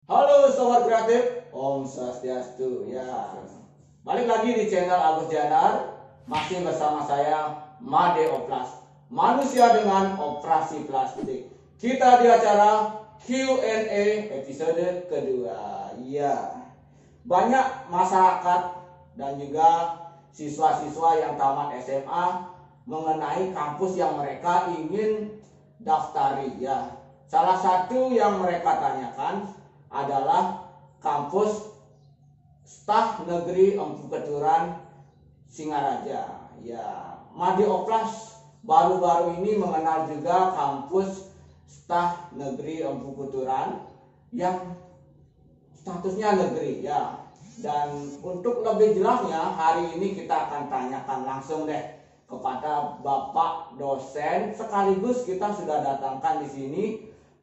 Halo Sobat Kreatif, Om Swastiastu ya. Balik lagi di channel Agus Janar. Masih bersama saya Made Oplas, manusia dengan operasi plastik. Kita di acara Q&A episode kedua. Ya, banyak masyarakat dan juga siswa-siswa yang tamat SMA mengenai kampus yang mereka ingin daftari ya. Salah satu yang mereka tanyakan adalah kampus Staf Negeri Empu Keturan Singaraja. Ya, Made Oplas baru-baru ini mengenal juga kampus Staf Negeri Empu Keturan yang statusnya negeri ya. Dan untuk lebih jelasnya hari ini kita akan tanyakan langsung deh kepada Bapak dosen, sekaligus kita sudah datangkan di sini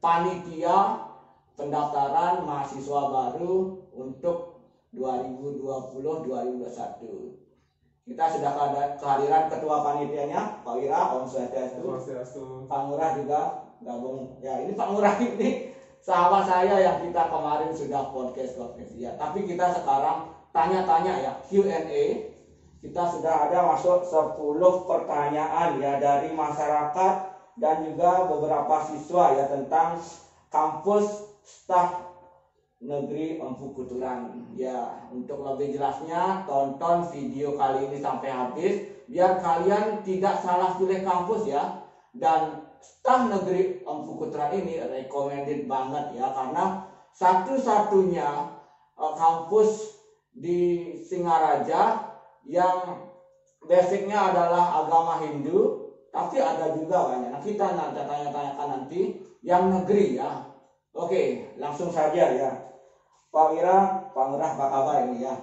panitia pendaftaran mahasiswa baru untuk 2020-2021. Kita sudah kehadiran ketua panitianya, Pak Wira, Om Swastiastu. Pak Ngurah juga gabung. Ya, ini Pak Ngurah ini sahabat saya yang kita kemarin sudah podcast ya. Tapi kita sekarang tanya-tanya ya, Q&A. Kita sudah ada masuk 10 pertanyaan ya dari masyarakat dan juga beberapa siswa ya tentang kampus Staf Negeri Empu Keturan. Ya, untuk lebih jelasnya tonton video kali ini sampai habis biar kalian tidak salah pilih kampus ya. Dan Staf Negeri Empu Keturan ini recommended banget ya, karena satu-satunya kampus di Singaraja yang basicnya adalah agama Hindu, tapi ada juga banyak. Nah, kita nanti tanya-tanyakan nanti yang negeri ya. Oke, langsung saja ya. Pak Wira, Pak Ngurah, apa kabar ini ya?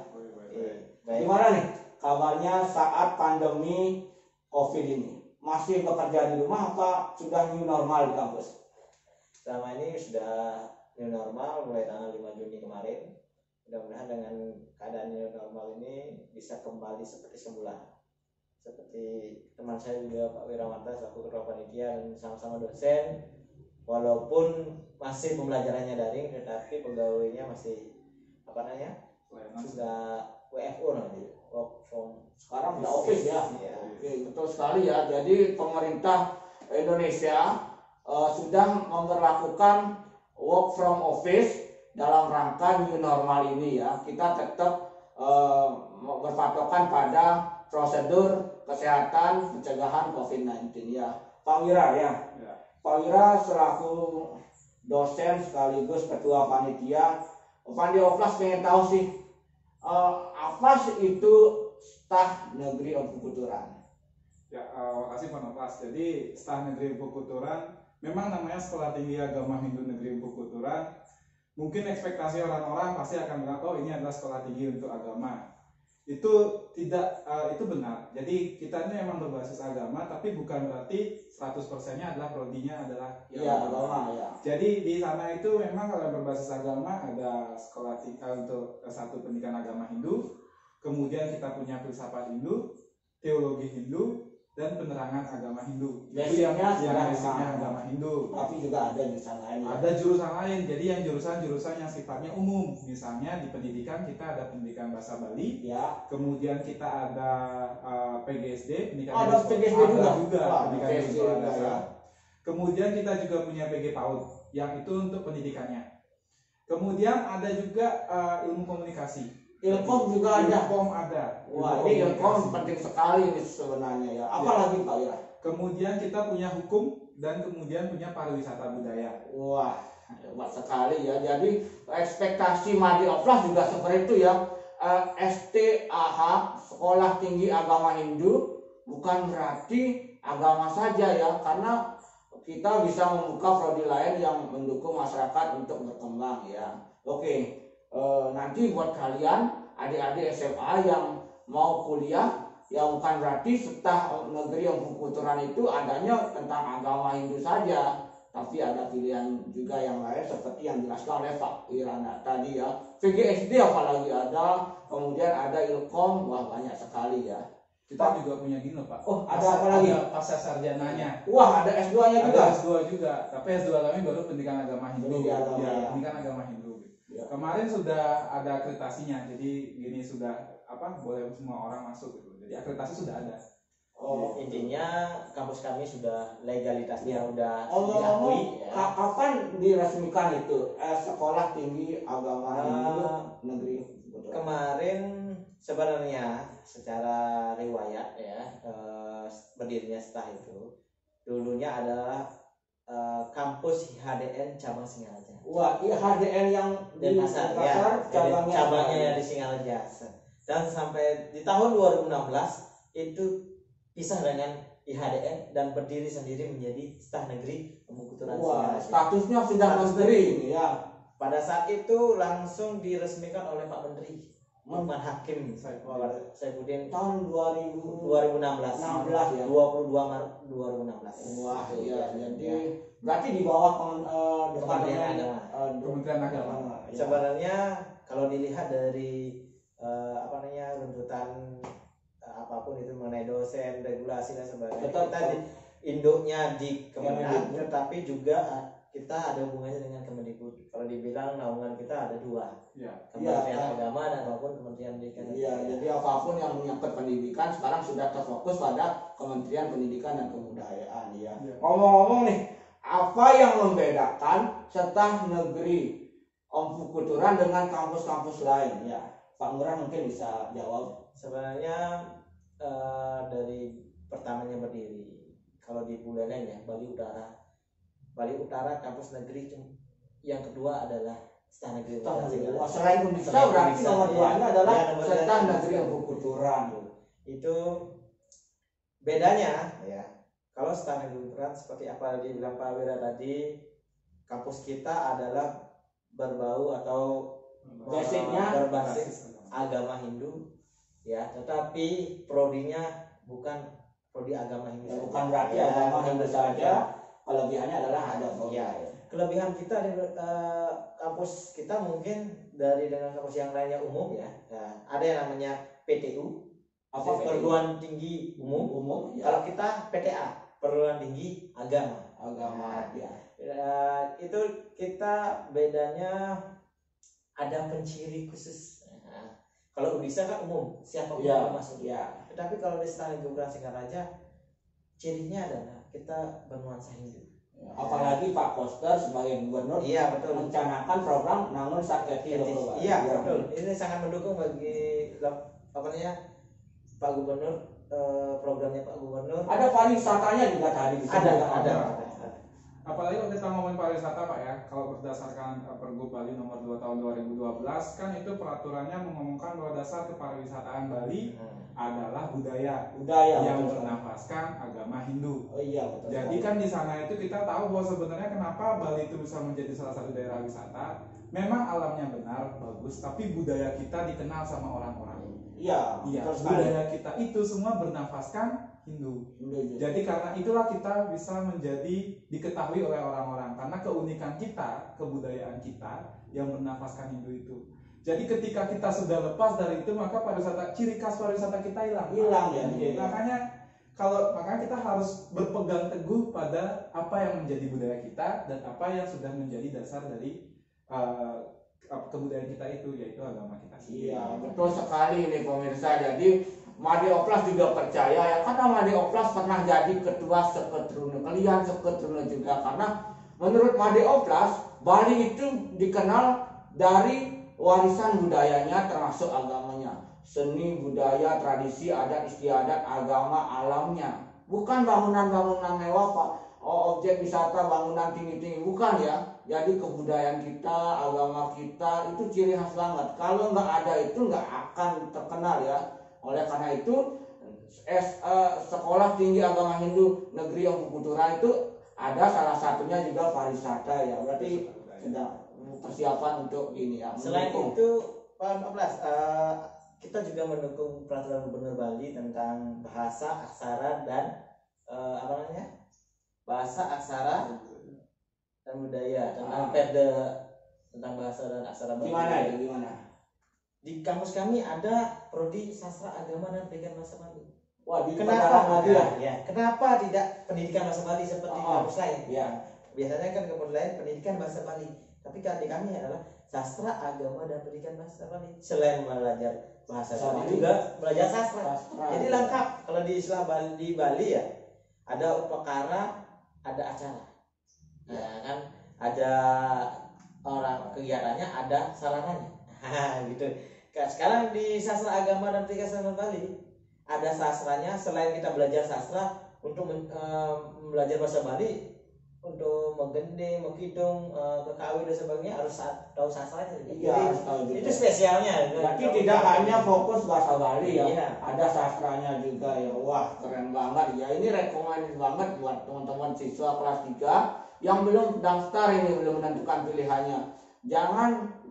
Gimana nih kabarnya saat pandemi COVID ini? Masih bekerja di rumah apa sudah new normal di kampus? Selama ini sudah new normal mulai tanggal 5 Juni kemarin. Mudah-mudahan dengan keadaan new normal ini bisa kembali seperti semula. Seperti teman saya juga Pak Wirawanto selaku ketua panitia dan sama-sama dosen, walaupun masih pembelajarannya daring tetapi pegawainya masih sudah WFO nanti, work from sekarang udah office ya. Ya. Oke, betul sekali ya. Jadi pemerintah Indonesia sudah memberlakukan work from office dalam rangka new normal ini ya. Kita tetap berpatokan pada prosedur kesehatan pencegahan COVID-19 ya. Pak Wira ya. Pak Wira selaku dosen sekaligus ketua panitia, Made Oplas pengen tahu sih apa sih itu Staf Negeri Empu Keturan? Ya, makasih Pak Noplas. Jadi Staf Negeri Empu Keturan memang namanya Sekolah Tinggi Agama Hindu Negeri Empu Keturan. Mungkin ekspektasi orang-orang pasti akan bilang, oh ini adalah sekolah tinggi untuk agama. Itu tidak, itu benar. Jadi kita ini memang berbasis agama, tapi bukan berarti 100%-nya adalah prodinya adalah agama ya. Jadi di sana itu memang kalau berbasis agama ada sekolah tinggi untuk satu pendidikan agama Hindu, kemudian kita punya filsafat Hindu, teologi Hindu, dan penerangan agama Hindu. Basicnya agama Hindu. Tapi juga ada jurusan lain. Ada jurusan lain. Jadi yang jurusan-jurusan yang sifatnya umum. Misalnya di pendidikan kita ada pendidikan bahasa Bali. Ya. Kemudian kita ada PGSD, pendidikan ada PGSD juga. Pendidikan sekolah dasar. Ya. Kemudian kita juga punya PG PAUD yang itu untuk pendidikannya. Kemudian ada juga ilmu komunikasi. Ilkom juga ada. Ilkom ada. Wah, ini ilkom penting sekali ini sebenarnya ya. Apalagi Pak Wira? Kemudian kita punya hukum dan kemudian punya pariwisata budaya. Wah, hebat sekali ya. Jadi ekspektasi Made Oplas juga seperti itu ya. STAH, Sekolah Tinggi Agama Hindu, bukan berarti agama saja ya, karena kita bisa membuka prodi lain yang mendukung masyarakat untuk berkembang ya. Oke. Nanti buat kalian adik-adik SMA yang mau kuliah ya, bukan berarti Staf Negeri Empu Keturan itu adanya tentang agama Hindu saja, tapi ada pilihan juga yang lain seperti yang dijelaskan oleh Pak Wirana tadi ya. PGSD apalagi ada, kemudian ada Ilkom, wah banyak sekali ya. Kita juga punya gini loh Pak. Oh, ada apa lagi? Ada pasca sarjananya. Wah, ada S2-nya juga. Ada S2 juga, tapi S2 kami baru pendidikan agama Hindu. Pendidikan agama, Pendidikan agama Hindu. Kemarin sudah ada akreditasinya, jadi gini sudah boleh semua orang masuk gitu. Jadi akreditasi sudah ada. Oh, intinya kampus kami sudah legalitasnya udah Ngomong-ngomong, diakui ya. kapan diresmikan itu Sekolah Tinggi Agama Hindu Negeri Pukuturan? Kemarin sebenarnya secara riwayat ya, berdirinya setelah itu dulunya adalah kampus HDN cabang Singaraja. Wah, HDN yang di Denpasar ya, cabangnya di Singaraja. Dan sampai di tahun 2016 itu pisah dengan IHDN dan berdiri sendiri menjadi Stah Negeri Empu-Kuturan Wah, Singaraja. statusnya sudah negeri ini ya. Pada saat itu langsung diresmikan oleh Pak Menteri Lukman Hakim Saifuddin Tahun 2016 ya. 22 Maret 2016. Wah, Itu, iya. ya. Jadi berarti di bawah Kementerian Departemen Agama. Kementerian Agama. Ya. Sebenarnya kalau dilihat dari runtutan apapun itu mengenai dosen, regulasi dan sebagainya, Tetap, kita induknya di Kemenag, tetapi juga kita ada hubungannya dengan Kemendikbud. Kalau dibilang naungan kita ada dua, Kementerian Agama dan maupun Kementerian Pendidikan. Iya, jadi apapun yang menyangkut pendidikan sekarang sudah terfokus pada Kementerian Pendidikan dan Kebudayaan. Ya. Ngomong-ngomong nih, apa yang membedakan Stah Negeri Empu-Kuturan dengan kampus-kampus lain? Ya, Pak Ngurah mungkin bisa jawab. Sebenarnya dari pertamanya berdiri, kalau di Buleleng ya, Bali Utara kampus negeri, yang kedua adalah Stah Negeri. Selain Undiksa berarti nomor 2-nya adalah Stah Negeri Empu-Kuturan. Itu bedanya ya. Kalau Stah Negeri Empu-Kuturan seperti apa dibilang Pak Wira tadi, kampus kita adalah berbau atau basicnya berbasis agama Hindu ya, tetapi prodinya bukan prodi agama Hindu, bukan berarti ya, agama Hindu saja. Kelebihannya adalah ada ya. Kelebihan kita di kampus kita mungkin dengan kampus yang lainnya umum ya. Nah, ada yang namanya PTU, perguruan tinggi umum. Ya. Kalau kita PTA, perguruan tinggi agama. Ya. Itu kita bedanya ada penciri khusus. Kalau Undiksa kan umum, siapapun ya, boleh masuk. Ya. Tetapi kalau di Stah Negeri Empu-Kuturan Singaraja, cirinya adalah kita bernuansa Hindu. Ya. Apalagi Pak Koster sebagai gubernur mencanangkan program Nangun Saketi. Iya, betul. Ini sangat mendukung bagi Pak Gubernur, programnya Pak Gubernur. Ada pariwisatanya juga tadi. Ada. Apalagi kalau kita ngomongin pariwisata Pak ya, kalau berdasarkan Pergub Bali nomor 2 tahun 2012 kan itu peraturannya mengumumkan bahwa dasar kepariwisataan Bali adalah budaya yang bernafaskan agama Hindu. Oh iya, betul. Jadi kan di sana itu kita tahu bahwa sebenarnya kenapa Bali itu bisa menjadi salah satu daerah wisata. Memang alamnya benar bagus, tapi budaya kita dikenal sama orang-orang. Iya. Budaya kita itu semua bernafaskan Hindu. Jadi karena itulah kita bisa menjadi diketahui oleh orang-orang karena keunikan kita, kebudayaan kita yang bernafaskan Hindu itu. Jadi ketika kita sudah lepas dari itu maka ciri khas pariwisata kita hilang ya. Makanya kita harus berpegang teguh pada apa yang menjadi budaya kita dan apa yang sudah menjadi dasar dari kebudayaan kita itu, yaitu agama kita sendiri. Iya, betul sekali nih pemirsa. Jadi Made Oplas juga percaya ya, karena Made Oplas pernah jadi ketua Seketruna. Kalian Seketruna juga, karena menurut Made Oplas Bali itu dikenal dari warisan budayanya termasuk agamanya, seni budaya, tradisi, adat istiadat, agama, alamnya. Bukan bangunan-bangunan mewah Pak, objek wisata bangunan tinggi-tinggi, bukan ya. Jadi kebudayaan kita, agama kita itu ciri khas banget. Kalau nggak ada itu nggak akan terkenal ya. Oleh karena itu Sekolah Tinggi Agama Hindu Negeri Empu-Kuturan itu ada salah satunya juga pariwisata ya. Berarti sedang persiapan untuk ini ya. Selain itu Pak 14, kita juga mendukung peraturan Gubernur Bali tentang bahasa, aksara dan bahasa, aksara dan budaya, tentang Perda tentang bahasa dan aksara Bali. Gimana? Di kampus kami ada prodi sastra agama dan pendidikan bahasa Bali. Wah, kenapa tidak pendidikan bahasa Bali seperti kampus lain? Ya. Biasanya kan kampus lain pendidikan bahasa Bali, Tapi di kami adalah sastra, agama, dan pendidikan bahasa Bali. Selain belajar bahasa Bali juga belajar sastra. Jadi lengkap. Kalau di istilah Bali, di Bali ya ada upakara, ada acara. Nah, kan ada orang kegiatannya, ada sarananya. Gitu. Sekarang di sastra agama dan pendidikan bahasa Bali ada sastranya. Selain kita belajar sastra untuk belajar bahasa Bali, untuk menggending, menghitung, kekawin dan sebagainya harus tahu sastranya. Iya, harus tahu juga. Itu spesialnya. Berarti tidak hanya fokus bahasa Bali ya, iya. ada sastranya juga ya. Wah, keren banget ya. Ini rekomendasi banget buat teman-teman siswa kelas 3 yang belum daftar, ini belum menentukan pilihannya. Jangan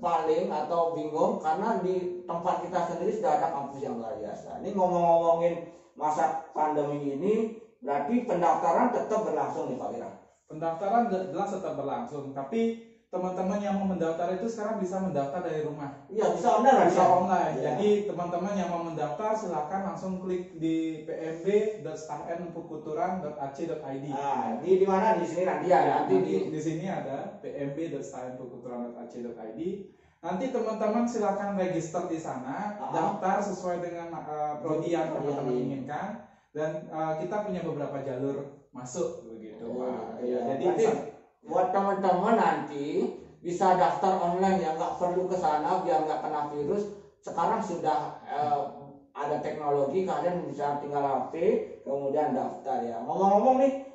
paling atau bingung karena di tempat kita sendiri sudah ada kampus yang luar biasa. Ini ngomong-ngomongin masa pandemi ini, berarti pendaftaran tetap berlangsung nih Pak Wira? Pendaftaran jelas tetap berlangsung, tapi teman-teman yang mau mendaftar itu sekarang bisa mendaftar dari rumah. Iya, bisa online. Bisa online. Ya. Jadi teman-teman yang mau mendaftar silakan langsung klik di pmb.stahnpukuturan.ac.id. Nah, di mana di sini nanti ya, nanti di sini ada pmb.stahnpukuturan.ac.id. Nanti teman-teman silakan register di sana, daftar sesuai dengan prodi yang teman-teman inginkan, dan kita punya beberapa jalur masuk begitu Pak. Iya. Jadi buat teman-teman nanti bisa daftar online ya, nggak perlu ke sana biar nggak kena virus. Sekarang sudah ada teknologi, kalian bisa tinggal HP kemudian daftar ya. Ngomong-ngomong nih,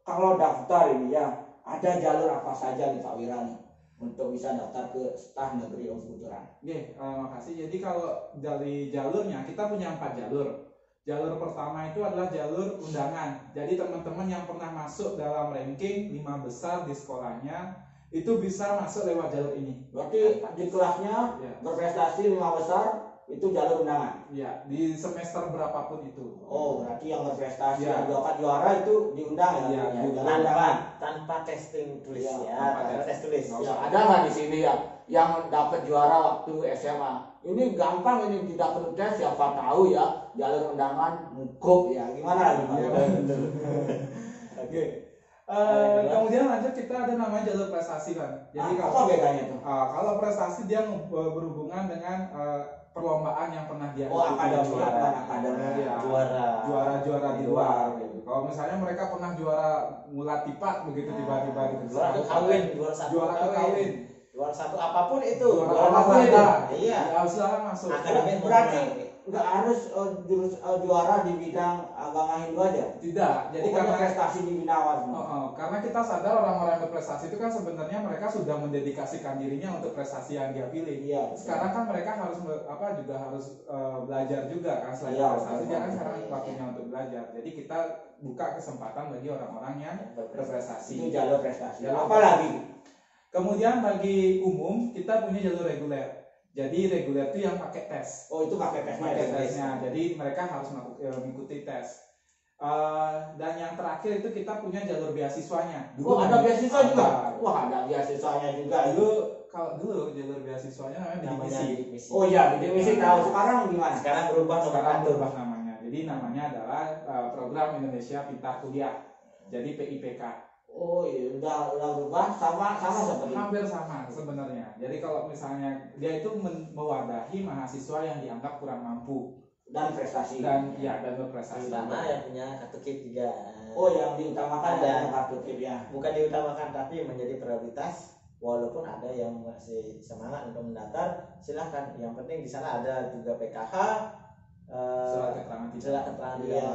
kalau daftar ini ya ada jalur apa saja nih Pak Wira nih untuk bisa daftar ke Stah Negeri Pukuturan? Oke, makasih. Jadi kalau dari jalurnya kita punya 4 jalur. Jalur pertama itu adalah jalur undangan. Jadi teman-teman yang pernah masuk dalam ranking 5 besar di sekolahnya itu bisa masuk lewat jalur ini. Berarti di kelasnya berprestasi 5 besar itu jalur undangan. Ya, di semester berapapun itu. Oh, berarti yang berprestasi yang dapat juara itu diundang ya? Tanpa testing tulis ya. Tanpa tes tulis. Ya, ada nggak di sini ya yang dapat juara waktu SMA? Ini gampang, ini tidak perlu tes, siapa tahu ya jalur undangan mukuk ya, gimana lagi Pak? Oke. Kemudian lanjut kita ada namanya jalur prestasi kan. Jadi apa bedanya tuh? Kalau prestasi dia berhubungan dengan perlombaan yang pernah dia juara di luar gitu. Kalau misalnya mereka pernah juara ngulat tipat begitu tiba-tiba gitu. Juara kawin. Juara satu apapun itu. Juara apapun itu. Iya. Ya silahkan masuk. Berarti nggak harus juara di bidang agama Hindu aja? Tidak. Jadi karena prestasi di bidang karena kita sadar orang-orang yang berprestasi itu kan sebenarnya mereka sudah mendedikasikan dirinya untuk prestasi yang dia pilih. Iya. Sekarang kan mereka harus juga harus belajar juga kan selain prestasi. Dia kan sekarang waktunya untuk belajar. Jadi kita buka kesempatan bagi orang-orang yang berprestasi. Itu jalur prestasi. Apa lagi? Kemudian bagi umum kita punya jalur reguler. Jadi reguler itu yang pakai tes. Oh, itu pakai tesnya. Jadi mereka harus mengikuti tes. Dan yang terakhir itu kita punya jalur beasiswanya. Ada beasiswa juga. Wah, ada beasiswanya juga. Dulu jalur beasiswanya namanya bidik misi. Oh iya, bidik misi tahu. Sekarang gimana? Sekarang berubah namanya. Jadi namanya adalah Program Indonesia Pintar Kuliah. Jadi PIPK. Oh iya, udah berubah sama seperti hampir sama sebenarnya. Jadi kalau misalnya dia itu mewadahi mahasiswa yang dianggap kurang mampu dan prestasi dan berprestasi. Mana yang punya kartu KIP juga. Oh, yang diutamakan ada kartu KIP ya. Bukan diutamakan tapi menjadi prioritas. Walaupun ada yang masih semangat untuk mendaftar, silahkan. Yang penting di sana ada juga PKH, surat keterangan tidak.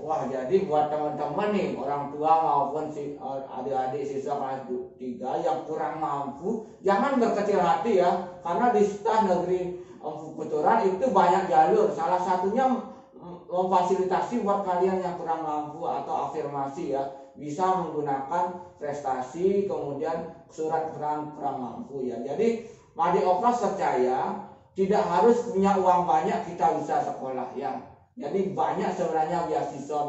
Wah, jadi buat teman-teman nih, orang tua maupun adik-adik siswa kelas 3 yang kurang mampu, jangan berkecil hati ya, karena di Stah Negeri Pukuturan itu banyak jalur. Salah satunya memfasilitasi buat kalian yang kurang mampu atau afirmasi ya, bisa menggunakan prestasi kemudian surat keterangan kurang mampu ya. Jadi Madi Oplas percaya tidak harus punya uang banyak kita bisa sekolah ya. Jadi banyak sebenarnya beasiswa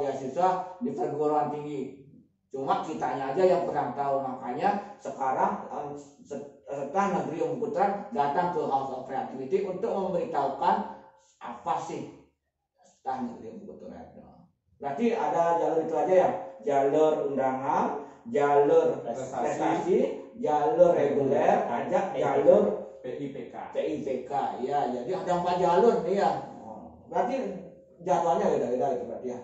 di perguruan tinggi. Cuma kitanya aja yang kurang tahu. Makanya sekarang Stah Negeri Pukuturan datang ke House of Creativity untuk memberitahukan apa sih Stah Negeri Pukuturan. Berarti ada jalur itu aja ya, jalur undangan, jalur Prestasi. prestasi, jalur reguler, ada jalur PIPK. PIPK. Ya, jadi ada 4 jalur nih ya. Berarti jadwalnya beda-beda itu berarti ya.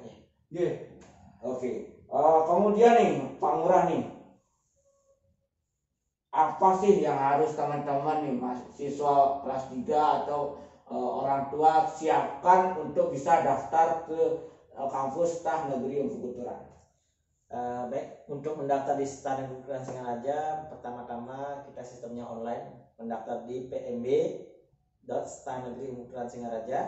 Iya. Oke. Kemudian nih Pak Ngurah nih, apa sih yang harus teman-teman nih mahasiswa kelas 3 atau orang tua siapkan untuk bisa daftar ke kampus Staf Negeri Unpuk Kuturan? Baik, untuk mendaftar di Staf Negeri Unpuk Singaraja, pertama-tama kita sistemnya online, mendaftar di pmb.stafnegeri.unpuk Singaraja,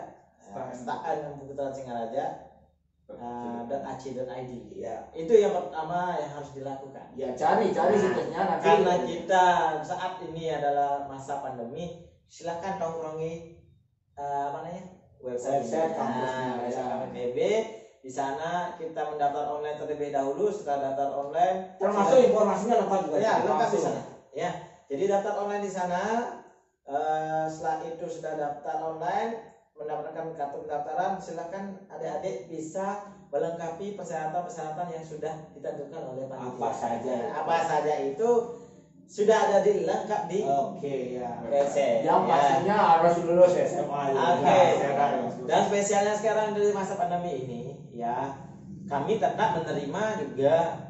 .ac.id. Ya, itu yang pertama yang harus dilakukan. Ya, cari situsnya nanti. Karena kita saat ini adalah masa pandemi, silakan tongkrongi website kampusnya, PB. Di sana kita mendaftar online terlebih dahulu. Setelah daftar online, termasuk informasinya lengkap juga. Ya, lengkap di sana. Ya, jadi daftar online di sana. Setelah itu sudah daftar online, mendapatkan kartu pendaftaran, silakan adik-adik bisa melengkapi persyaratan-persyaratan yang sudah ditentukan oleh panitia. Apa saja itu sudah ada lengkap di website. Yang pastinya harus lulus SMA. Dan spesialnya sekarang dari masa pandemi ini, ya kami tetap menerima juga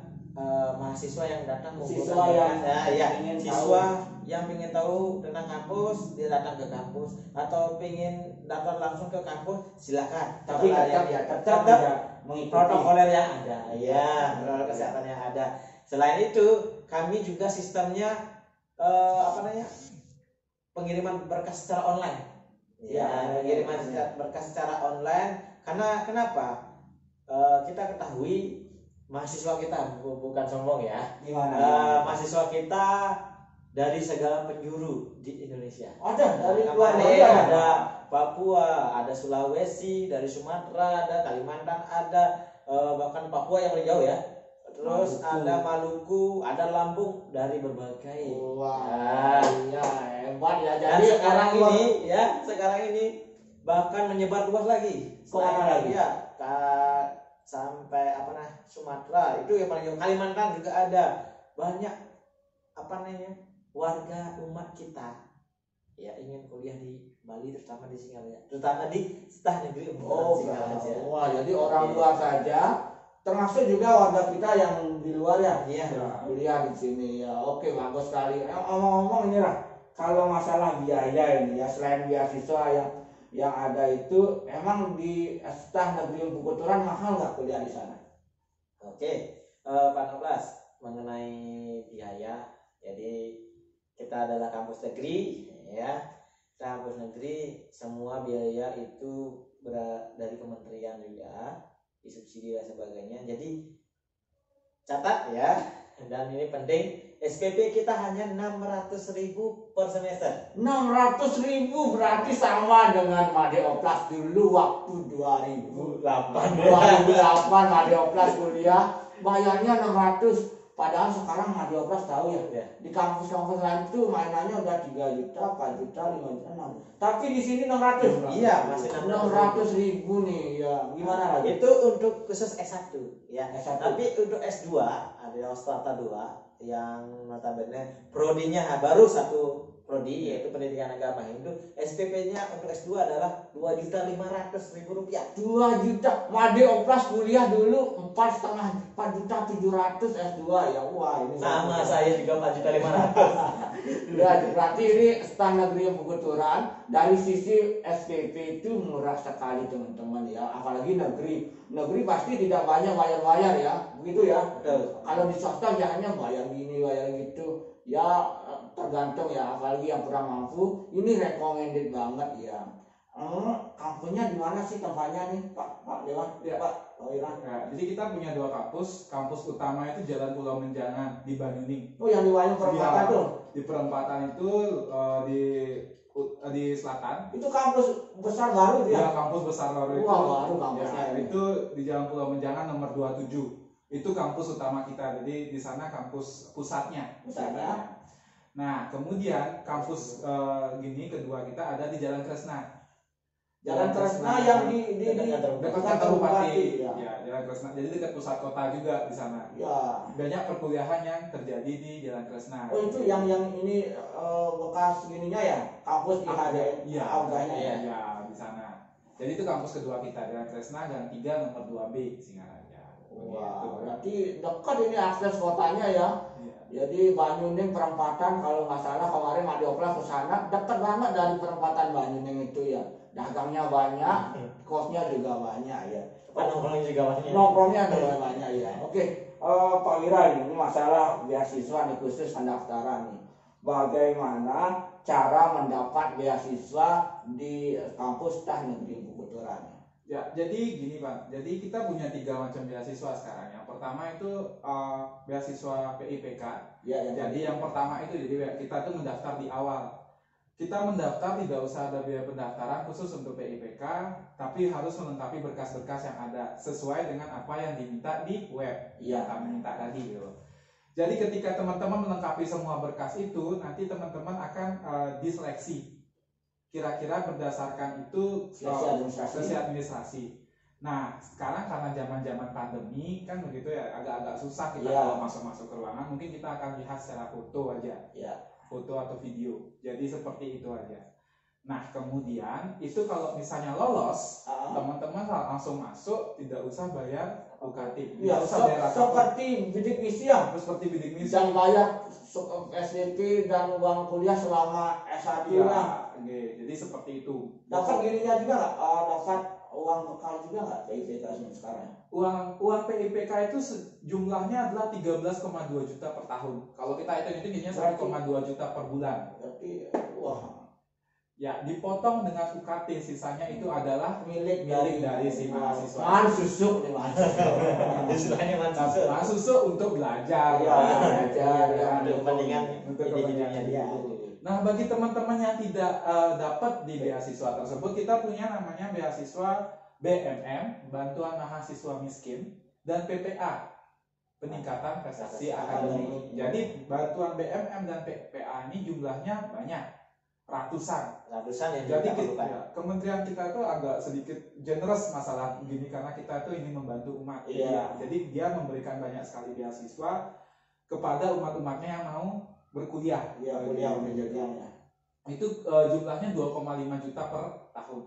mahasiswa yang datang, siswa yang ingin tahu tentang kampus, dia datang ke kampus, atau ingin daftar langsung ke kampus, silakan. Tapi tetap mengikuti protokoler yang ada, protokol kesehatan yang ada. Selain itu, kami juga sistemnya pengiriman berkas secara online. Pengiriman berkas secara online. Karena kenapa? Kita ketahui mahasiswa kita bukan sombong ya. Mahasiswa kita dari segala penjuru di Indonesia. Ada dari luar negeri, ada Papua, ada Sulawesi, dari Sumatera, ada Kalimantan, ada bahkan Papua yang lebih jauh ya. Terus ada Maluku, ada Lampung, dari berbagai. Hebat ya. Jadi sekarang ini bahkan menyebar luas lagi. Kemana lagi? Ya, sampai Sumatera, itu yang paling jauh. Kalimantan juga ada. Banyak warga umat kita ya ingin kuliah di Bali, terutama di Singaraja, terutama di Staf Negeri Unpuk Singaraja. Jadi orang luar saja, termasuk juga warga kita yang di luar ya, kuliah di sini ya. Oke, bagus sekali. Ngomong-ngomong ini lah, kalau masalah biaya ini ya, selain beasiswa yang ada itu, emang di Staf Negeri Unpuk Kuturan mahal nggak kuliah di sana? Oke, Pak Noblas, mengenai biaya, jadi kita adalah kampus negeri, ya. Kampus negeri, semua biaya itu dari kementerian juga, disubsidi dan sebagainya. Jadi catat ya, dan ini penting, SPP kita hanya 600.000 per semester. 600.000 berarti sama dengan Madeoplas dulu waktu 2008 Madeoplas kuliah bayarnya 600. Padahal sekarang Madeoplas tahu ya, di kampus-kampus lain itu mainannya udah 3 juta, 4 juta, 5 juta, 6. Tapi di sini 600. Iya, masih 600.000 nih ya. Gimana lagi? Itu untuk khusus S1 ya. S1. Tapi untuk S2 ada strata 2 yang notabene prodinya baru satu prodi, yaitu pendidikan agama Hindu. SPP-nya untuk S2 adalah 2.500.000 rupiah. 2 juta. Madeoplas kuliah dulu 4.700.000 S2 ya. Wah, ini sama saya juga 4.500.000. Ya, berarti ini Staf Negeri Unpuk Kuturan dari sisi SPP itu murah sekali teman-teman ya. Apalagi negeri pasti tidak banyak bayar ya, begitu ya. Betul. Kalau di swasta biasanya bayar gini, bayar gitu. Ya tergantung ya, apalagi yang kurang mampu. Ini recommended banget ya. Kampusnya di mana sih tempatnya nih, Pak Dewa? Ya, Pak Ira. Ya, jadi kita punya 2 kampus. Kampus utama itu Jalan Pulau Menjangan di Banyuning. Oh, yang di Wayang perempatan tuh. Di perempatan itu di selatan. Itu kampus besar baru ya? Ya, kampus besar baru itu. Wah, baru kampusnya Ya, ini. itu di Jalan Pulau Menjangan nomor 27. Itu kampus utama kita. Jadi di sana kampus pusatnya. Nah, kemudian kampus kedua kita ada di Jalan Kresna. Jalan Kresna yang di dekat kantor bupati. Ya, Jalan Kresna. Jadi dekat pusat kota juga di sana. Ya. Banyak perkuliahan yang terjadi di Jalan Kresna. Oh, itu yang ini bekas gininya ya, kampus IHD. Iya, auganya ya. Iya, di sana. Jadi itu kampus kedua kita, Jalan Kresna, Jalan 3 nomor 2B Singaraja. Wah, berarti dekat ini akses kotanya ya. Iya. Jadi Banyuning perempatan kalau nggak salah kemarin Madiopla ke sana dekat banget dari perempatan Banyuning itu ya. Dagangnya banyak, kosnya juga banyak ya. Nongkrongnya juga banyak. Nongkrongnya juga banyak ya. Oke, Pak Wira ini masalah beasiswa nih khusus pendaftaran nih. Bagaimana cara mendapat beasiswa di kampus Teknik Negeri Bukuturan? Ya, jadi gini Pak. Jadi kita punya 3 macam beasiswa sekarang. Yang pertama itu beasiswa PIPK. Ya, Jadi yang pertama itu jadi kita tuh mendaftar di awal. Kita mendaftar tidak usah ada biaya pendaftaran khusus untuk PIPK, tapi harus melengkapi berkas-berkas yang ada sesuai dengan apa yang diminta di web. Iya. Kami minta tadi gitu. Jadi ketika teman-teman melengkapi semua berkas itu, nanti teman-teman akan diseleksi. Kira-kira berdasarkan itu seleksi administrasi. Nah, sekarang karena zaman-zaman pandemi kan begitu ya, agak-agak susah kita kalau masuk-masuk ke ruangan. Mungkin kita akan lihat secara foto aja. Ya. Foto atau video. Jadi seperti itu aja. Nah, kemudian itu kalau misalnya lolos, teman-teman langsung masuk, tidak usah bayar UKT. Ya, seperti bidik misi ya. Seperti bidik misi. Dan bayar SPP dan uang kuliah selama S1 lah. Jadi seperti itu. Dapat gininya juga nggak? Dapat uang bekal juga nggak PIPK sekarang? Uang PIPK itu jumlahnya adalah 13,2 juta per tahun. Kalau kita hitung jadinya 1,2 juta per bulan. Berarti wah. Ya, dipotong dengan UKT, sisanya itu adalah milik dari si mahasiswa. Man susuk nih Istilahnya man susuk untuk belajar. Untuk kepentingan dia. Nah, bagi teman-teman yang tidak dapat di beasiswa tersebut, kita punya namanya beasiswa BMM, Bantuan Mahasiswa Miskin, dan PPA, Peningkatan Prestasi Akademik. Jadi bantuan BMM dan PPA ini jumlahnya banyak. Ratusan yang jadi kementerian kita itu agak sedikit generous masalah gini karena kita itu ingin membantu umat. Jadi dia memberikan banyak sekali beasiswa kepada umat-umatnya yang mau berkuliah. Kuliah itu jumlahnya 2,5 juta per tahun.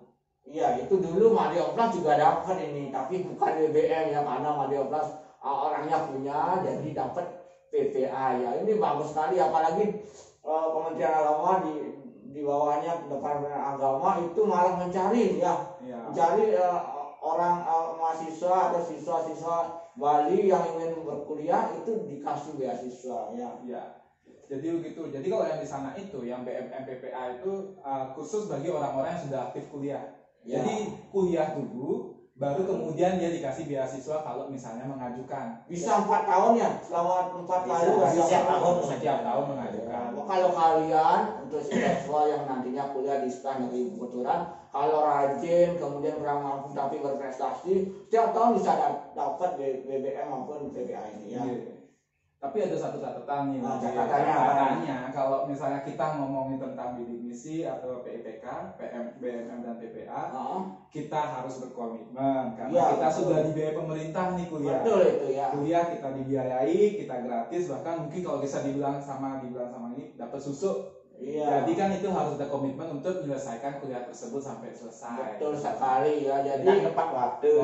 Iya, itu dulu Madioplas juga dapat ini, tapi bukan BBM ya, karena Madioplas orangnya punya, jadi dapat PPA ya. Ini bagus sekali, apalagi Kementerian Agama di bawahnya Departemen Agama itu malah mencari mencari orang mahasiswa atau siswa-siswa Bali yang ingin berkuliah itu dikasih beasiswa ya. Jadi begitu. Jadi kalau yang di sana itu yang BMM PPA itu khusus bagi orang-orang yang sudah aktif kuliah. Jadi kuliah dulu baru kemudian dia dikasih beasiswa kalau misalnya mengajukan. Bisa 4 tahun ya, selama 4 kali setiap tahun mengajukan. Kalau kalian untuk siswa yang nantinya kuliah di Teknik Negeri Bukuturan, kalau rajin kemudian kurang mampu tapi berprestasi, setiap tahun bisa dapat BBM maupun PPA ini ya. Tapi ada satu catatan nih, catatannya kalau misalnya kita ngomongin tentang bidik misi atau PIPK, BMM dan PPA, kita harus berkomitmen karena kita sudah dibiayai pemerintah nih kuliah. Betul itu ya. Kuliah kita dibiayai, kita gratis, bahkan mungkin kalau bisa dibilang sama ini dapat susu. Jadi kan itu harus ada komitmen untuk menyelesaikan kuliah tersebut sampai selesai. Betul sekali ya. Jadi tepat waktu.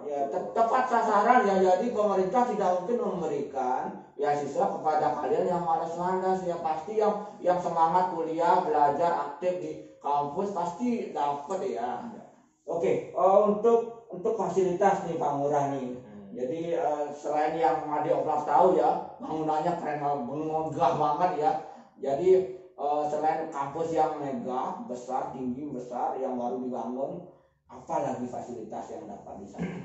Ya, tepat sasaran ya. Jadi pemerintah tidak mungkin memberikan beasiswa kepada kalian yang malas-malas ya. Pasti yang semangat kuliah, belajar aktif di kampus pasti dapat ya. Oke, untuk fasilitas nih Pak Ngurah nih. Jadi selain yang Madioplas tahu ya, bangunannya keren megah banget ya. Jadi selain kampus yang megah, besar, tinggi, besar yang baru dibangun, apa lagi fasilitas yang dapat di sana?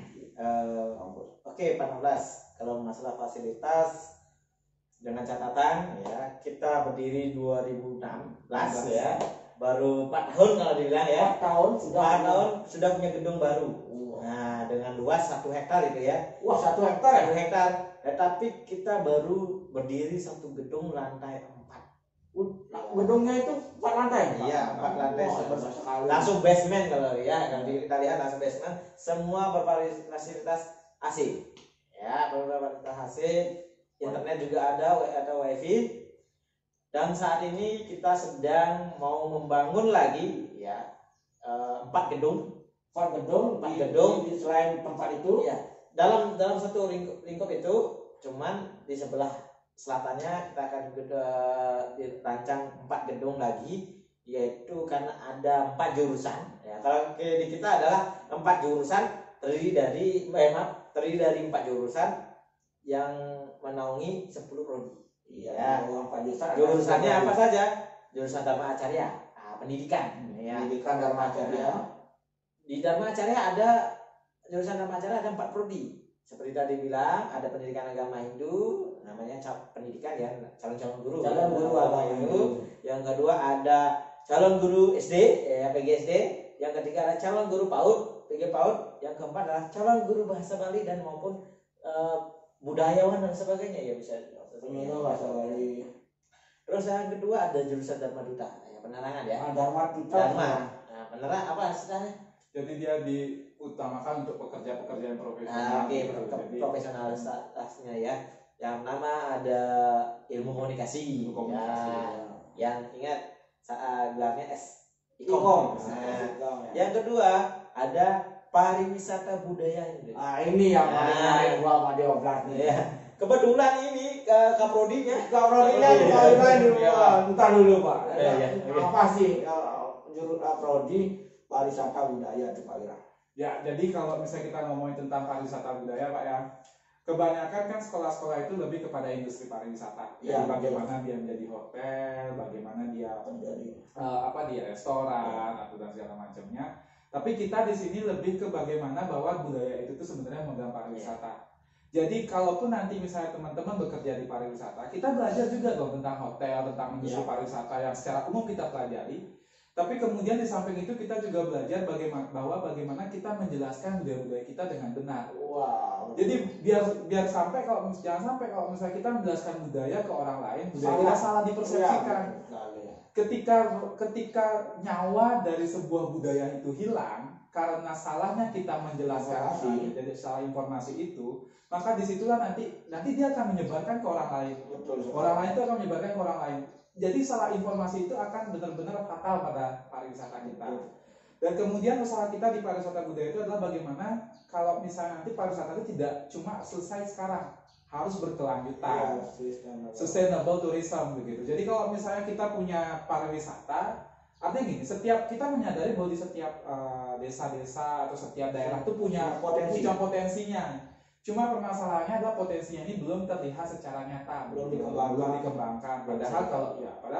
Kampus. Oke, Pak 16. Kalau masalah fasilitas dengan catatan ya, kita berdiri 2016 ya. Baru 4 tahun kalau dibilang ya. 4 tahun sudah punya gedung baru. Nah, dengan luas 1 hektar itu ya. Wah, 1 hektar. 1 hektar. Tetapi kita baru berdiri 1 gedung lantai 4. gedungnya itu 4 lantai. Iya, 4 lantai. Besar sekali. Langsung basement kalau ya, kalau kita lihat langsung basement, semua berfasilitas AC. Ya, berfasilitas AC, internet juga ada wifi. Dan saat ini kita sedang mau membangun lagi ya 4 gedung. 4 gedung, 4 gedung di selain tempat itu. Ya, dalam satu lingkup itu, cuman di sebelah selatannya kita akan dirancang 4 gedung lagi, yaitu karena ada 4 jurusan. Ya, kalau di kita adalah 4 jurusan terdiri dari 4 jurusan yang menaungi 10 prodi. Iya, ya, jurusannya apa saja? Jurusan Dharma Acarya, pendidikan. Ya. Pendidikan Dharma Acarya. Di Dharma Acarya ada jurusan Dharma Acarya ada 4 prodi. Seperti tadi bilang, ada pendidikan agama Hindu, namanya pendidikan ya, calon guru. Calon guru agama Hindu. Yang kedua ada calon guru SD, ya PGSD. Yang ketiga ada calon guru PAUD, PG PAUD. Yang keempat adalah calon guru bahasa Bali dan maupun budayawan dan sebagainya ya bisa. Penyuluh bahasa Bali. Terus yang kedua ada jurusan Dharma Duta, ya penerangan ya. Dharma Duta. Nah, penerang apa istilahnya? Jadi dia diutamakan untuk pekerja-pekerja yang profesional. Profesionalitasnya ya. Yang pertama ada ilmu komunikasi. Yang ingat gelarnya Ikom. Yang kedua ada pariwisata budaya Indonesia. Ini yang paling gua sama Dioblas nih. Ya. Kebetulan ini kaprodinya entar dulu Pak. Ya. Apa sih jurusan prodi pariwisata budaya itu Pak Ira? Ya, jadi kalau misalnya kita ngomongin tentang pariwisata budaya Pak ya, kebanyakan kan sekolah-sekolah itu lebih kepada industri pariwisata. Jadi bagaimana dia menjadi hotel, bagaimana dia menjadi dia restoran atau dan segala macamnya. Tapi kita di sini lebih ke bagaimana bahwa budaya itu tuh sebenarnya memegang pariwisata. Jadi kalaupun nanti misalnya teman-teman bekerja di pariwisata, kita belajar juga dong tentang hotel, tentang industri pariwisata yang secara umum kita pelajari. Tapi kemudian di samping itu kita juga belajar bagaimana kita menjelaskan budaya-budaya kita dengan benar. Wow. Jadi biar jangan sampai kalau misalnya kita menjelaskan budaya ke orang lain, budaya kita salah dipersepsikan. Ketika nyawa dari sebuah budaya itu hilang karena salahnya kita menjelaskan jadi salah informasi itu, maka disitulah nanti dia akan menyebarkan ke orang lain. Orang lain itu akan menyebarkan ke orang lain. Jadi salah informasi itu akan benar-benar fatal pada pariwisata kita. Dan kemudian usaha kita di pariwisata budaya itu adalah bagaimana kalau misalnya nanti pariwisata itu tidak cuma selesai sekarang, harus berkelanjutan. Sustainable tourism begitu. Jadi kalau misalnya kita punya pariwisata, artinya gini, kita menyadari bahwa di setiap desa-desa atau setiap daerah itu punya potensinya. Cuma permasalahannya adalah potensinya ini belum terlihat secara nyata, belum dikembangkan. Padahal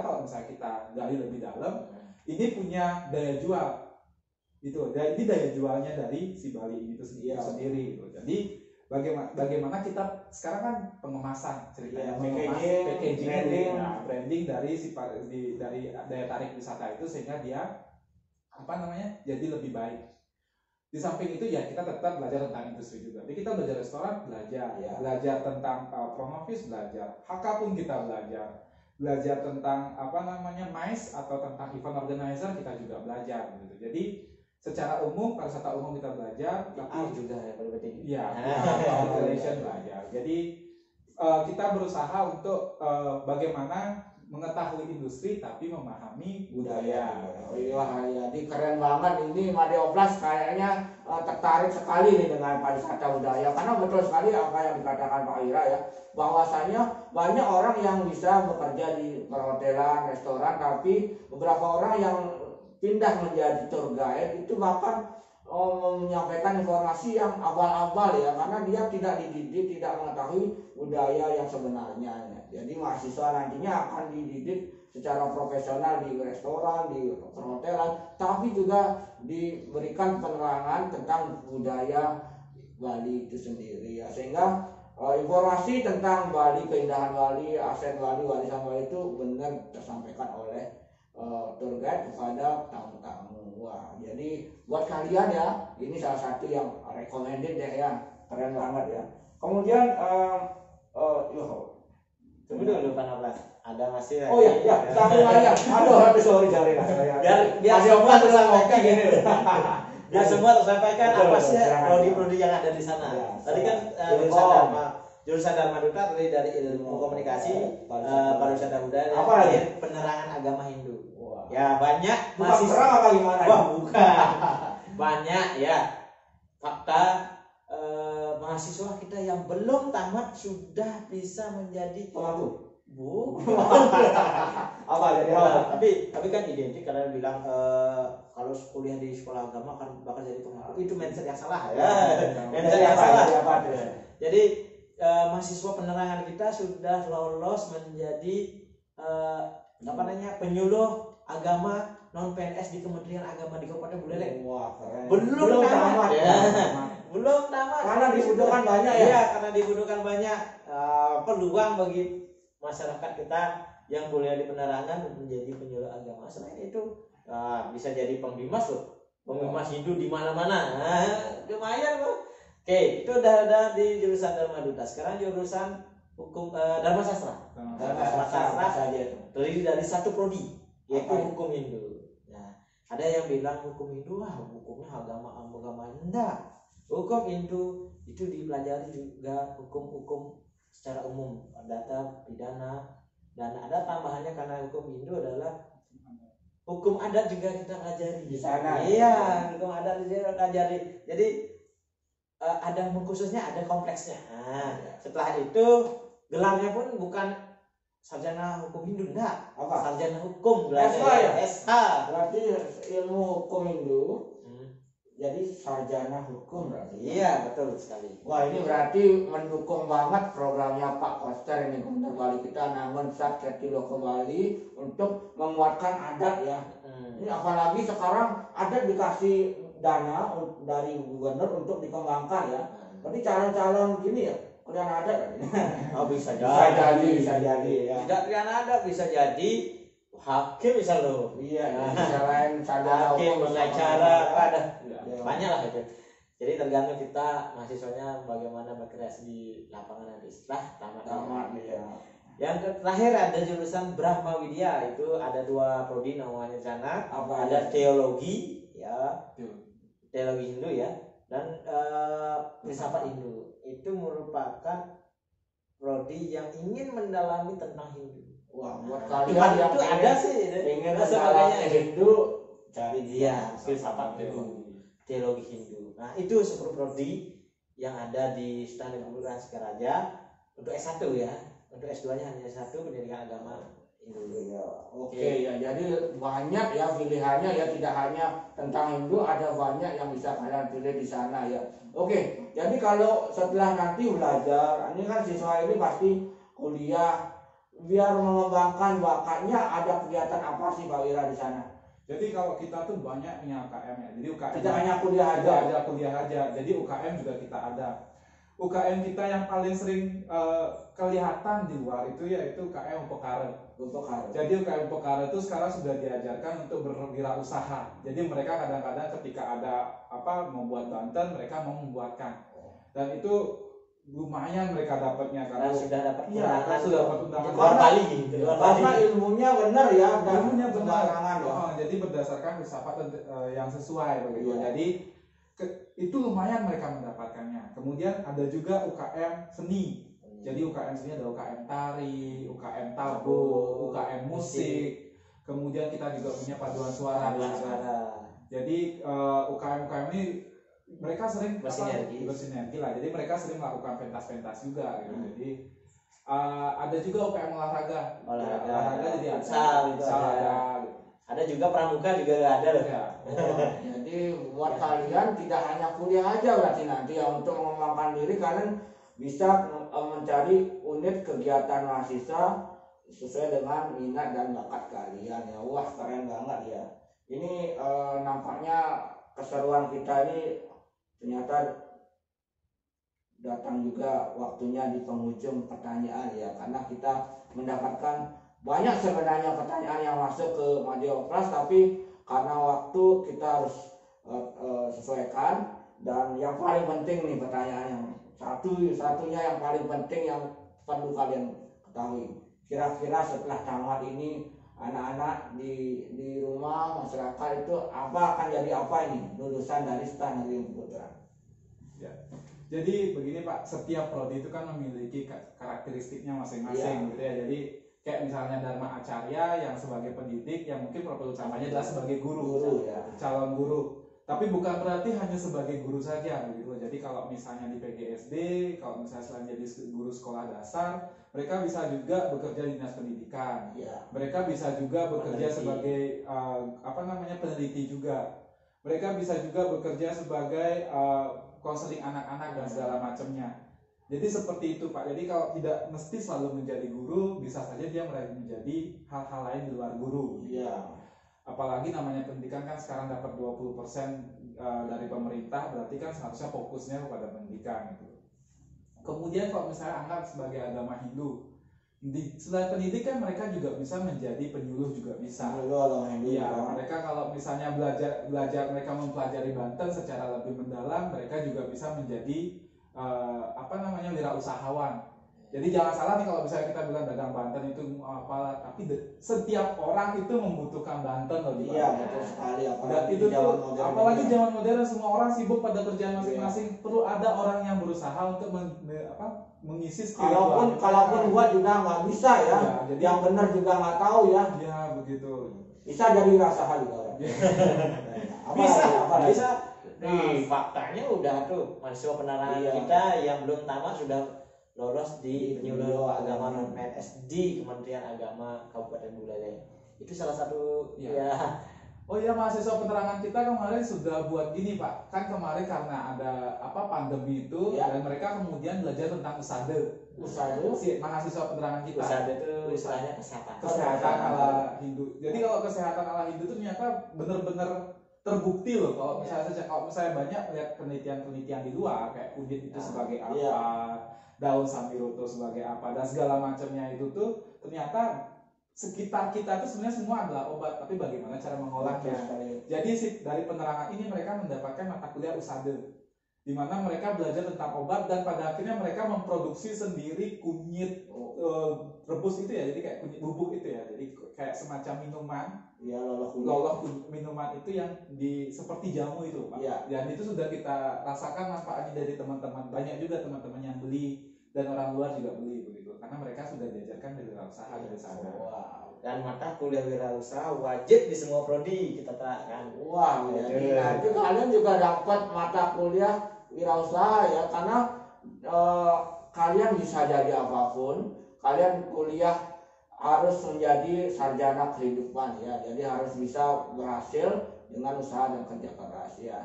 kalau misalnya kita gali lebih dalam, ini punya daya jual, gitu. Jadi daya jualnya dari si Bali ini itu sendiri. Gitu. Jadi bagaimana kita sekarang kan pengemasan ceritanya, packaging, branding dari daya tarik wisata itu sehingga dia jadi lebih baik. Di samping itu ya kita tetap belajar tentang industri juga. Jadi kita belajar restoran, belajar tentang promovis, belajar. HK pun kita belajar tentang MICE atau tentang event organizer kita juga belajar gitu. Jadi secara umum pariwisata umum kita belajar, tapi juga ya paling penting. Iya, relation belajar. Jadi kita berusaha untuk bagaimana mengetahui industri tapi memahami budaya. Wah, jadi keren banget ini Dioblas kayaknya tertarik sekali nih dengan pariwisata budaya karena betul sekali apa yang dikatakan Pak Ira ya, bahwasanya banyak orang yang bisa bekerja di perhotelan, restoran, tapi beberapa orang yang pindah menjadi tour guide itu bahkan menyampaikan informasi yang abal-abal ya, karena dia tidak dididik, tidak mengetahui budaya yang sebenarnya ya. Jadi mahasiswa nantinya akan dididik secara profesional di restoran, di perhotelan, tapi juga diberikan penerangan tentang budaya Bali itu sendiri ya, sehingga informasi tentang Bali, keindahan Bali, aset Bali, warisan Bali itu benar tersampaikan oleh tour guide kepada tamu-tamu. Wah, jadi buat kalian ya, ini salah satu yang recommended deh ya, keren banget ya. Kemudian tunggu dulu Pak Nablas. ada masih Oh iya, ya, sambung aja. Aduh, sorry lah. Biar semua tersampaikan gini. Biar semua tersampaikan Betul, apa sih silakan. prodi-prodi yang ada di sana. Ya, Tadi kan jurusan Dharma Duta tadi dari ilmu komunikasi, pariwisata budaya, Apa lagi? penerangan agama Hindu. Wah. Ya banyak Bukan perang apa gimana? Wah, bukan. Banyak ya fakta mahasiswa kita yang belum tamat sudah bisa menjadi Pelaku. Apa jadi apa? Tapi kan identik karena bilang kalau kuliah di sekolah agama kan bakal jadi pelaku. Itu mindset yang salah ya. Mindset yang salah. Jadi mahasiswa penerangan kita sudah lolos menjadi penyuluh agama non PNS di Kementerian Agama di Kabupaten Buleleng. Wah, keren. Belum tamat ya. Belum tamat. Karena dibutuhkan banyak ya. Iya, karena dibutuhkan banyak peluang bagi masyarakat kita yang kuliah di penerangan menjadi penyuluh agama. Selain itu bisa jadi pengbimas loh. Pengbimas Hindu di mana-mana. Lumayan loh. Oke, itu udah ada di jurusan Dharma Duta. Sekarang jurusan hukum Dharma Sastra. Dharma Sastra terdiri dari satu prodi, yaitu hukum Hindu. Nah, ada yang bilang hukum Hindu hukumnya agama enggak. Hukum Hindu itu dipelajari juga hukum-hukum secara umum, data pidana, dan ada tambahannya karena hukum Hindu adalah hukum adat juga kita pelajari di sana. Iya, hukum adat juga kita pelajari. Jadi ada khususnya, ada kompleksnya. Nah, setelah itu gelarnya pun bukan sarjana hukum Hindu, enggak. Apa? Sarjana hukum, SH ya? SH. Berarti ilmu hukum Hindu jadi sarjana hukum berarti. Iya, betul sekali. Wah, ini berarti mendukung banget programnya Pak Koster ini Gubernur Bali kita Nangon Sakti Loko Bali untuk menguatkan adat ya. Ini apalagi sekarang adat dikasih dana dari gubernur untuk dikembangkan ya. Berarti calon-calon gini ya, kelihatan adat. Oh, bisa jadi. Bisa jadi ya. Tidak kelihatan adat, bisa jadi hakim bisa loh. Iya, selain sarjana hakim, hukum pengacara, ada ya. banyak lah itu. Jadi tergantung kita mahasiswanya bagaimana berkreasi di lapangan nanti setelah tamat. Ya. Yang terakhir ada jurusan Brahma Widya, itu ada dua prodi namanya di sana. Apa ada teologi ya, teologi Hindu ya, dan filsafat Hindu. Itu merupakan prodi yang ingin mendalami tentang Hindu. Wah, buat Nah, kalian yang itu ada sih ingin sebagainya Hindu cari dia filsafat teologi Hindu. Nah, itu 10 prodi yang ada di Standar Perguruan Sekaraja untuk S1 ya. Untuk S2-nya hanya S1 pendidikan agama Hindu. Ya, oke ya. Jadi banyak ya pilihannya ya, tidak hanya tentang Hindu, ada banyak yang bisa kalian pilih di sana ya. Oke, jadi kalau setelah nanti belajar, ini kan siswa ini pasti kuliah, biar mengembangkan bakatnya ada kegiatan apa sih Pak Wira di sana? Jadi kalau kita tuh banyak punya UKM ya. Jadi UKM tidak hanya kuliah aja. Tidak aja kuliah aja. Jadi UKM juga kita ada. UKM kita yang paling sering kelihatan di luar itu yaitu UKM Upekara. Jadi UKM Upekara itu sekarang sudah diajarkan untuk berwirausaha. Jadi mereka kadang-kadang ketika ada membuat banten, mereka mau membuatkan. Dan itu lumayan mereka dapatnya karena sudah dapat undangan. Sudah dapat undangan. Luar Bali. Karena ilmunya benar ya, ilmunya benar. Ya. Jadi berdasarkan filsafat yang sesuai begitu. Iya. Jadi itu lumayan mereka mendapatkannya. Kemudian ada juga UKM seni. Jadi UKM seni ada UKM tari, UKM tabuh, UKM musik. Kemudian kita juga punya paduan suara. Jadi UKM ini mereka sering bersinergi lah. Jadi mereka sering melakukan pentas-pentas juga gitu. Jadi ada juga UKM olahraga jadi ada juga pramuka juga ada loh. Jadi buat kalian tidak hanya kuliah aja berarti nanti ya, untuk mengembangkan diri kalian bisa mencari unit kegiatan mahasiswa sesuai dengan minat dan bakat kalian ya. Wah, keren banget ya. Ini nampaknya keseruan kita ini ternyata datang juga waktunya di penghujung pertanyaan ya, karena kita mendapatkan banyak sebenarnya pertanyaan yang masuk ke Madio Kelas, tapi karena waktu kita harus sesuaikan. Dan yang paling penting nih pertanyaan yang satunya yang paling penting yang perlu kalian ketahui, kira-kira setelah tamat ini anak-anak di rumah masyarakat itu akan jadi apa ini lulusan dari STAN Negeri Peputuran? Ya. Jadi begini Pak, setiap prodi itu kan memiliki karakteristiknya masing-masing gitu ya. Jadi kayak misalnya Dharma Acarya yang sebagai pendidik, yang mungkin profil utamanya adalah sebagai guru ya, calon guru. Tapi bukan berarti hanya sebagai guru saja begitu. Jadi kalau misalnya di PGSD, kalau misalnya selain jadi guru sekolah dasar, mereka bisa juga bekerja di dinas pendidikan. Mereka bisa juga bekerja sebagai peneliti juga. Mereka bisa juga bekerja sebagai konseling anak-anak dan segala macamnya. Jadi seperti itu Pak. Jadi kalau tidak mesti selalu menjadi guru, bisa saja dia menjadi hal-hal lain di luar guru. Apalagi namanya pendidikan kan sekarang dapat 20% dari pemerintah, berarti kan seharusnya fokusnya kepada pendidikan gitu. Kemudian kalau misalnya anggap sebagai agama Hindu, selain pendidikan mereka juga bisa menjadi penyuluh juga bisa. Iya, mereka kalau misalnya belajar mereka mempelajari Banten secara lebih mendalam, mereka juga bisa menjadi wirausahawan. Jadi jangan salah nih kalau misalnya kita bilang dagang Banten itu apa, tapi setiap orang itu membutuhkan Banten loh di Banten. Iya, betul sekali. Apalagi zaman modern semua orang sibuk pada kerjaan masing-masing. Perlu ada orang yang berusaha untuk mengisi skill. Kalaupun buat juga nggak bisa ya. Jadi yang benar juga nggak tahu ya. Iya begitu. Bisa jadi wirausaha juga. Bisa. Nih faktanya udah tuh mahasiswa penerangan kita yang belum tamat sudah lolos di penyuluh agama non PNS di Kementerian Agama Kabupaten Buleleng. Itu salah satu Oh iya, mahasiswa penerangan kita kemarin sudah buat gini Pak. Kan kemarin karena ada pandemi itu dan mereka kemudian belajar tentang usade. Mahasiswa penerangan kita. Usade itu istilahnya kesehatan ala Hindu. Jadi kalau kesehatan ala Hindu itu ternyata benar-benar terbukti loh. Kalau misalnya banyak lihat penelitian di luar kayak kunyit itu sebagai apa, daun sambiroto sebagai apa, dan segala macamnya itu tuh ternyata sekitar kita itu sebenarnya semua adalah obat, tapi bagaimana cara mengolahnya. Jadi dari penerangan ini mereka mendapatkan mata kuliah usade, di mana mereka belajar tentang obat dan pada akhirnya mereka memproduksi sendiri kunyit rebus itu ya, jadi kayak kunyit bubuk itu ya, jadi kayak semacam minuman. Loloh minuman itu yang seperti jamu itu Pak. Dan itu sudah kita rasakan manfaatnya dari teman-teman. Banyak juga teman-teman yang beli dan orang luar juga beli begitu, karena mereka sudah diajarkan dari wirausaha dari sana. Dan mata kuliah wirausaha wajib di semua prodi kita terapkan. Jadi kalian juga dapat mata kuliah wirausaha ya, karena kalian bisa jadi apapun. Kalian kuliah harus menjadi sarjana kehidupan ya, jadi harus bisa berhasil dengan usaha dan kerja keras ya.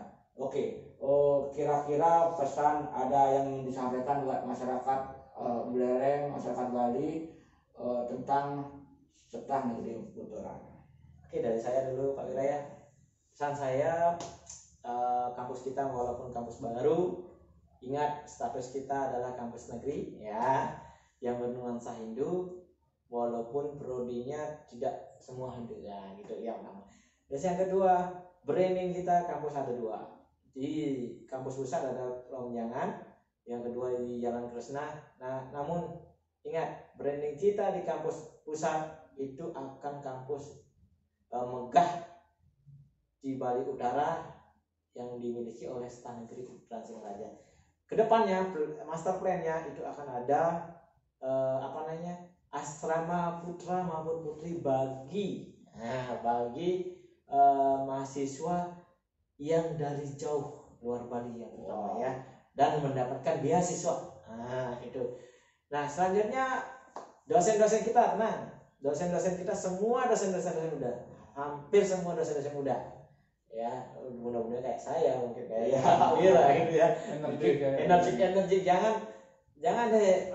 Kira-kira pesan ada yang disampaikan buat masyarakat Buleleng, masyarakat Bali tentang STAN Negeri Peputuran. Dari saya dulu Pak Wira ya. Pesan saya, kampus kita walaupun kampus baru, ingat status kita adalah kampus negeri ya, yang bernuansa Hindu. Walaupun prodinya tidak semua Hindu ya, gitu ya pertama. Terus yang kedua, branding kita kampus ada 2. Di kampus pusat ada Lonjangan, yang kedua di Jalan Kresna. Namun ingat, branding kita di kampus pusat itu akan kampus megah di Bali Utara yang dimiliki oleh STAN Negeri Peputuran Singaraja. Kedepannya master plan-nya itu akan ada asrama putra maupun putri bagi mahasiswa yang dari jauh luar Bali yang pertama ya, dan mendapatkan beasiswa. Itu. Nah selanjutnya dosen-dosen kita tenang, dosen-dosen kita semua dosen-dosen muda, hampir semua dosen-dosen muda ya, mudah-mudahan kayak saya mungkin kayak gitu ya, energi jangan deh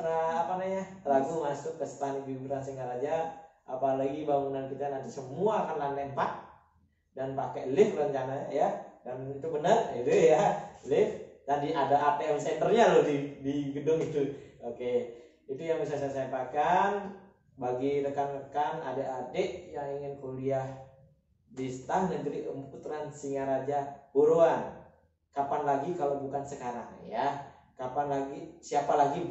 ragu masuk ke STAN Negeri Peputuran Singaraja, apalagi bangunan kita nanti semua akan lantai 4 dan pakai lift rencananya ya, dan itu benar itu ya, lift, dan ada ATM centernya loh di gedung itu. Itu yang bisa saya sampaikan bagi rekan-rekan adik-adik yang ingin kuliah di STAN Negeri Peputuran Singaraja. Buruan, kapan lagi kalau bukan sekarang ya. Kapan lagi, siapa lagi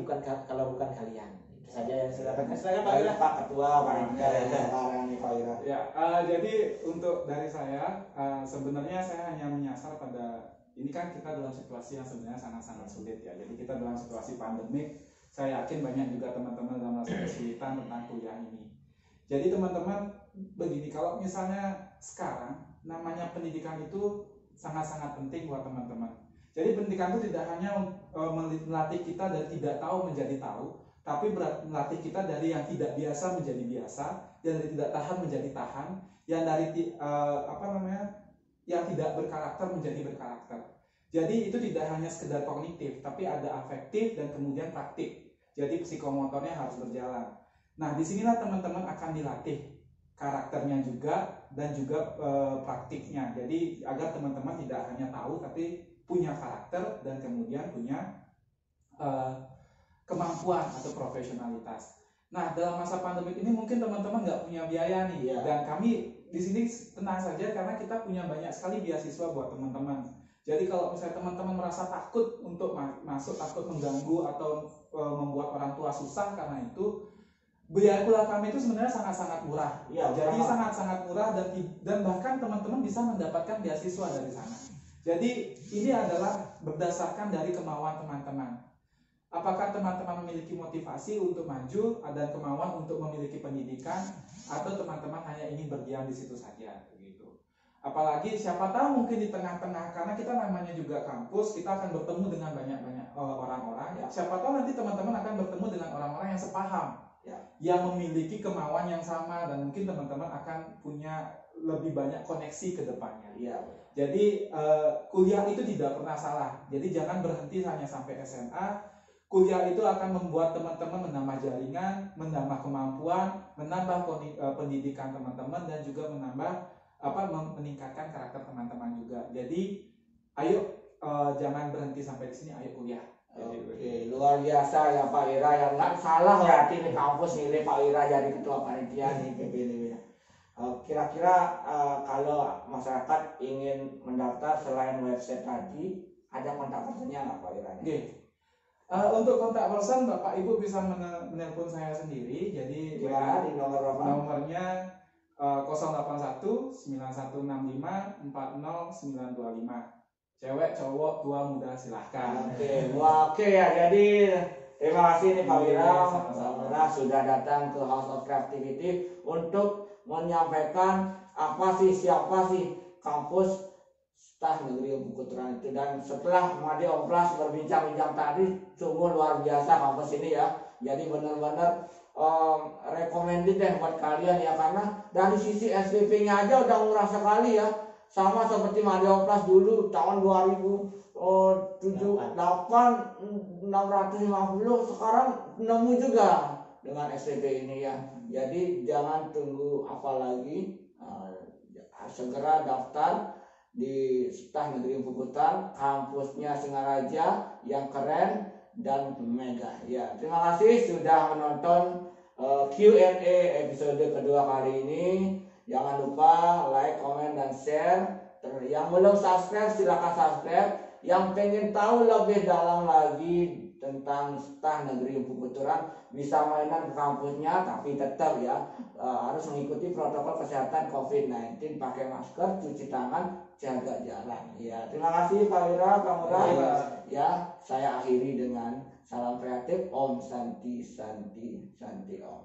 kalau bukan kalian. saja silakan Pak Ira. Pak Ketua panitia sekarang nih Pak Ira. Ya, jadi untuk dari saya sebenarnya saya hanya menyasar pada ini kan kita dalam situasi yang sebenarnya sangat-sangat sulit ya. Jadi kita dalam situasi pandemik, saya yakin banyak juga teman-teman dalam masa kesulitan tentang kuliah ini. Jadi teman-teman begini, kalau misalnya sekarang namanya pendidikan itu sangat-sangat penting buat teman-teman. Jadi pendidikan itu tidak hanya melatih kita dari tidak tahu menjadi tahu, tapi melatih kita dari yang tidak biasa menjadi biasa, yang dari tidak tahan menjadi tahan, yang dari yang tidak berkarakter menjadi berkarakter. Jadi itu tidak hanya sekedar kognitif, tapi ada afektif dan kemudian praktik. Jadi psikomotornya harus berjalan. Nah, disinilah teman-teman akan dilatih karakternya juga dan juga praktiknya. Jadi agar teman-teman tidak hanya tahu, tapi punya karakter dan kemudian punya kemampuan atau profesionalitas. Nah, dalam masa pandemi ini mungkin teman-teman nggak punya biaya nih, dan kami di sini tenang saja karena kita punya banyak sekali beasiswa buat teman-teman. Jadi kalau misalnya teman-teman merasa takut untuk masuk, takut mengganggu atau membuat orang tua susah karena itu, biaya kuliah kami itu sebenarnya sangat-sangat murah. Ya, jadi sangat-sangat murah dan bahkan teman-teman bisa mendapatkan beasiswa dari sana. Jadi ini adalah berdasarkan dari kemauan teman-teman. Apakah teman-teman memiliki motivasi untuk maju dan kemauan untuk memiliki pendidikan, atau teman-teman hanya ingin berdiam di situ saja begitu. Apalagi siapa tahu mungkin di tengah-tengah, karena kita namanya juga kampus, kita akan bertemu dengan banyak-banyak orang-orang. Siapa tahu nanti teman-teman akan bertemu dengan orang-orang yang sepaham, yang memiliki kemauan yang sama, dan mungkin teman-teman akan punya lebih banyak koneksi ke depannya. Jadi kuliah itu tidak pernah salah. Jadi jangan berhenti hanya sampai SMA. Kuliah itu akan membuat teman-teman menambah jaringan, menambah kemampuan, menambah pendidikan teman-teman, dan juga meningkatkan karakter teman-teman juga. Jadi ayo jangan berhenti sampai di sini, ayo kuliah. Oke, luar biasa ya Pak Ira, yang nggak salah berarti di kampus milih Pak Ira jadi ketua panitia nih PPDB. Kira-kira kalau masyarakat ingin mendaftar selain website tadi, ada kontak personnya nggak Pak Ira? Untuk kontak person Bapak Ibu bisa menelpon saya sendiri. Jadi di nomor berapa? Nomornya 081 9165 40925. Cewek, cowok, tua, muda, silahkan. Oke ya. Jadi terima kasih nih Pak Wira, sudah datang ke House of Creativity untuk menyampaikan siapa sih kampus Stah Negeri Bukutran itu. Dan setelah Madi Omplas berbincang-bincang tadi, sungguh luar biasa kampus ini ya. Jadi benar-benar recommended deh buat kalian ya, karena dari sisi SPP-nya aja udah murah sekali ya. Sama seperti Madi Omplas dulu tahun 2007 650, sekarang nemu juga dengan SPP ini ya. Jadi jangan tunggu apalagi, segera daftar di Stah Negeri Bukutan, kampusnya Singaraja yang keren dan mega ya. Terima kasih sudah menonton Q&A episode kedua kali ini. Jangan lupa like, comment, dan share. Yang belum subscribe silahkan subscribe. Yang pengen tahu lebih dalam lagi tentang Stah Negeri Bukuturan, bisa mainan ke kampusnya, tapi tetap ya harus mengikuti protokol kesehatan COVID-19, pakai masker, cuci tangan, jaga jarak ya. Terima kasih Pak Wira, Pak Murah ya. Saya akhiri dengan salam kreatif, Om Santi Santi Santi Om.